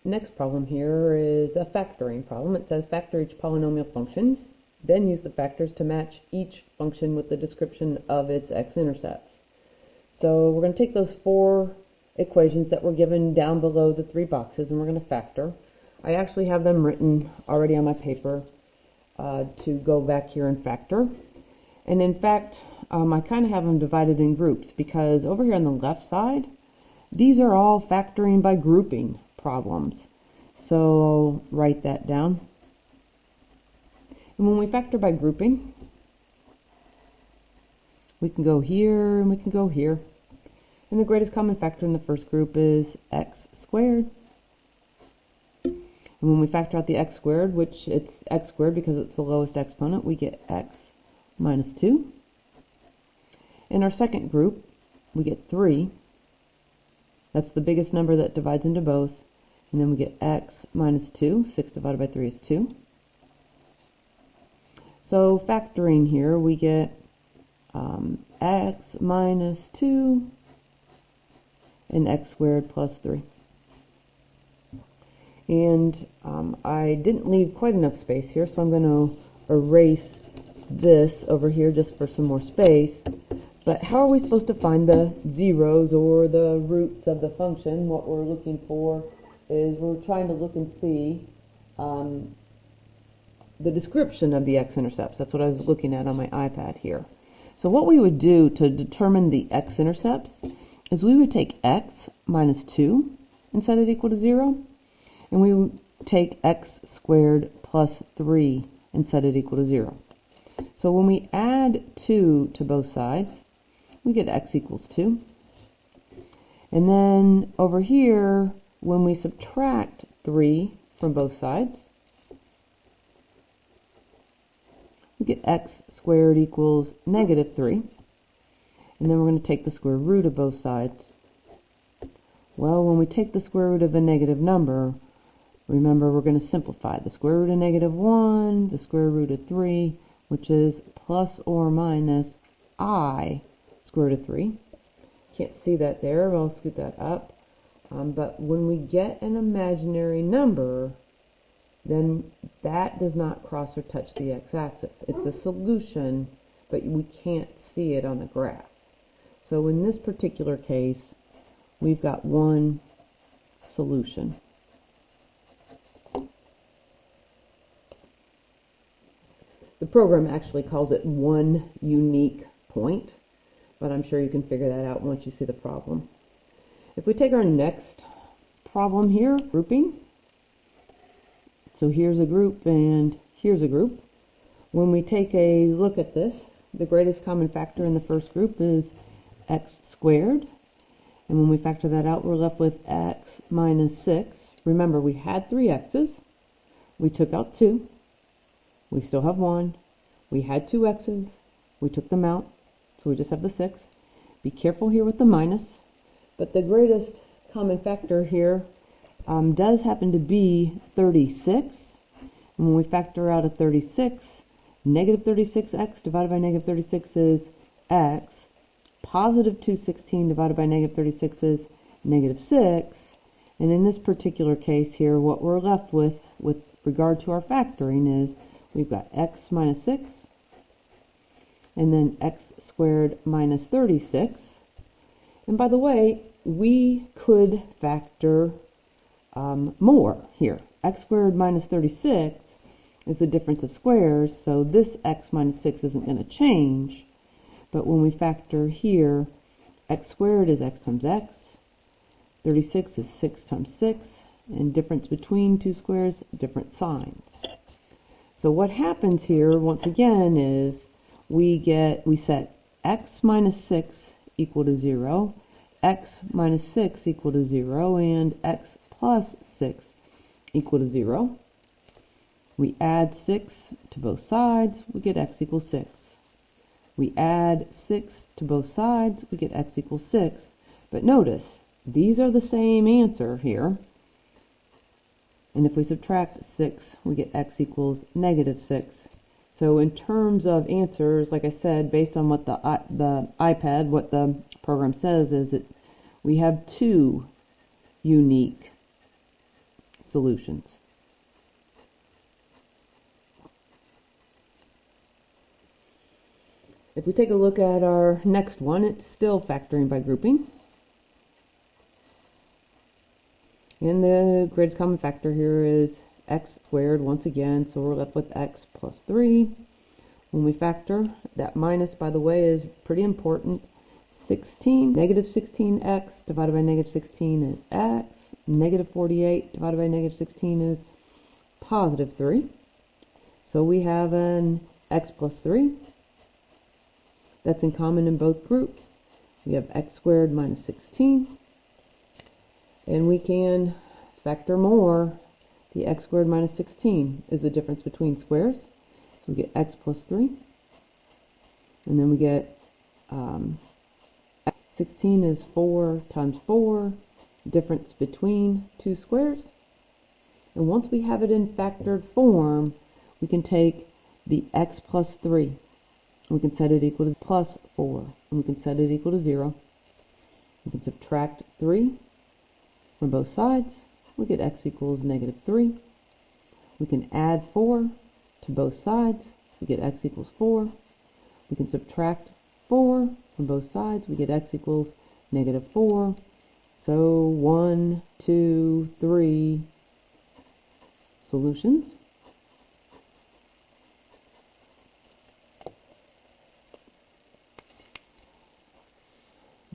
Next problem here is a factoring problem. It says factor each polynomial function, then use the factors to match each function with the description of its x-intercepts. So we're going to take those four equations that were given down below the three boxes and we're going to factor. I actually have them written already on my paper to go back here and factor. And in fact, I kind of have them divided in groups because over here on the left side, these are all factoring by grouping problems. So I'll write that down. And when we factor by grouping, we can go here and we can go here. And the greatest common factor in the first group is x squared. And when we factor out the x squared, which it's x squared because it's the lowest exponent, we get x minus 2. In our second group, we get 3. That's the biggest number that divides into both. And then we get x minus 2. 6 divided by 3 is 2. So factoring here, we get x minus 2 and x squared plus 3. And I didn't leave quite enough space here, so I'm going to erase this over here just for some more space. But how are we supposed to find the zeros or the roots of the function? What we're looking for is we're trying to look and see the description of the x-intercepts. That's what I was looking at on my iPad here. So what we would do to determine the x-intercepts is we would take x minus 2 and set it equal to 0. And we would take x squared plus 3 and set it equal to 0. So when we add 2 to both sides, we get x equals 2. And then over here, when we subtract 3 from both sides, we get x squared equals negative 3. And then we're going to take the square root of both sides. Well, when we take the square root of a negative number, remember we're going to simplify. The square root of negative 1, the square root of 3, which is plus or minus I square root of 3. Can't see that there, but I'll scoot that up. But when we get an imaginary number, then that does not cross or touch the x-axis. It's a solution, but we can't see it on the graph. So in this particular case, we've got one solution. The program actually calls it one unique point, but I'm sure you can figure that out once you see the problem. If we take our next problem here, grouping. So here's a group and here's a group. When we take a look at this, the greatest common factor in the first group is x squared. And when we factor that out, we're left with x minus 6. Remember, we had 3 x's. We took out 2. We still have 1. We had 2 x's. We took them out, so we just have the 6. Be careful here with the minus. But the greatest common factor here does happen to be 36. And when we factor out a 36, negative 36x divided by negative 36 is x. Positive 216 divided by negative 36 is negative 6. And in this particular case here, what we're left with regard to our factoring is we've got x minus 6 and then x squared minus 36. And by the way, we could factor more here. X squared minus 36 is the difference of squares, so this x minus 6 isn't going to change. But when we factor here, x squared is x times x, 36 is 6 times 6, and difference between two squares, different signs. So what happens here, once again, is we set x minus 6 equal to 0, x minus 6 equal to 0, and x plus 6 equal to 0. We add 6 to both sides, we get x equals 6. We add 6 to both sides, we get x equals 6. But notice, these are the same answer here. And if we subtract 6, we get x equals negative 6. So in terms of answers, like I said, based on what the iPad, what the program says is that we have 2 unique solutions. If we take a look at our next one, it's still factoring by grouping. And the greatest common factor here is x squared once again, so we're left with x plus 3. When we factor, that minus, by the way, is pretty important. 16, negative 16x divided by negative 16 is x. Negative 48 divided by negative 16 is positive 3. So we have an x plus 3. That's in common in both groups. We have x squared minus 16. And we can factor more. The x squared minus 16 is the difference between squares. So we get x plus 3. And then we get 16 is 4 times 4, difference between two squares. And once we have it in factored form, we can take the x plus 3. We can set it equal to plus 4. And we can set it equal to 0. We can subtract 3 from both sides. We get x equals negative 3. We can add 4 to both sides. We get x equals 4. We can subtract 4 from both sides. We get x equals negative 4. So 1, 2, 3 solutions.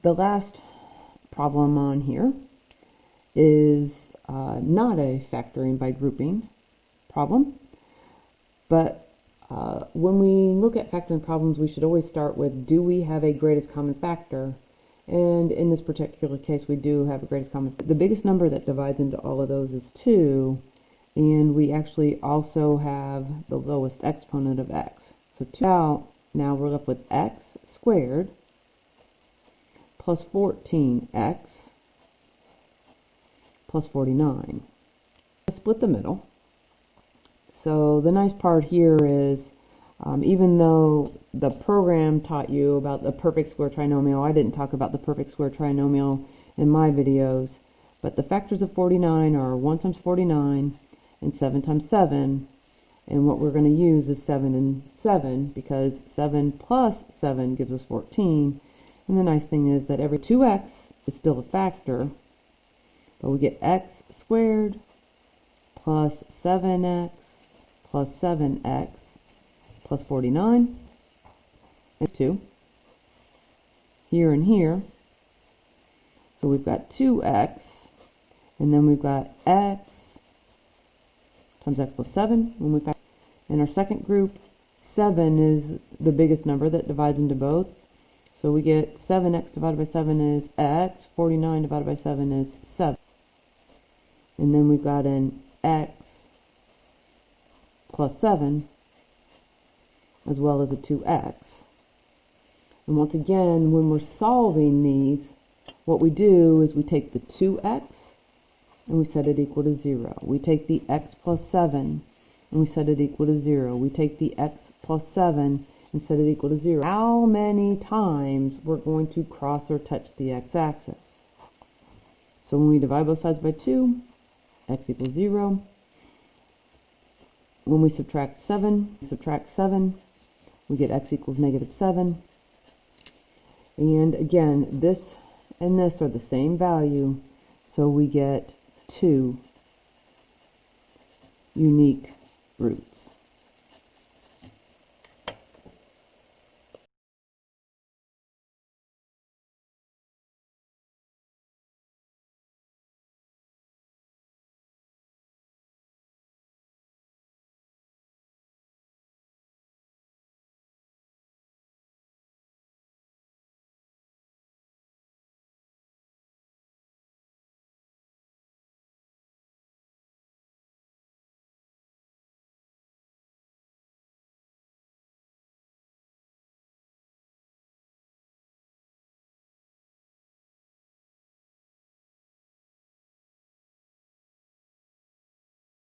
The last problem on here is not a factoring by grouping problem, but when we look at factoring problems, we should always start with, do we have a greatest common factor? And in this particular case, we do have a greatest common factor. The biggest number that divides into all of those is 2, and we actually also have the lowest exponent of x. So 2 out, now we're left with x squared plus 14x plus 49. Let's split the middle. So the nice part here is, even though the program taught you about the perfect square trinomial, I didn't talk about the perfect square trinomial in my videos, but the factors of 49 are 1 times 49 and 7 times 7, and what we're going to use is 7 and 7, because 7 plus 7 gives us 14, and the nice thing is that every 2x is still a factor, but we get x squared plus 7x plus 7x plus 49 is 2 here and here. So we've got 2x, and then we've got x times x plus 7 when we factor. In our second group, 7 is the biggest number that divides into both. So we get 7x divided by 7 is x, 49 divided by 7 is 7. And then we've got an x plus 7 as well as a 2x. And once again, when we're solving these, what we do is we take the 2x and we set it equal to 0. We take the x plus 7 and we set it equal to 0. We take the x plus 7 and set it equal to 0. How many times we're going to cross or touch the x-axis? So when we divide both sides by 2, x equals 0. When we subtract 7, we get x equals negative 7. And again, this and this are the same value, so we get 2 unique roots.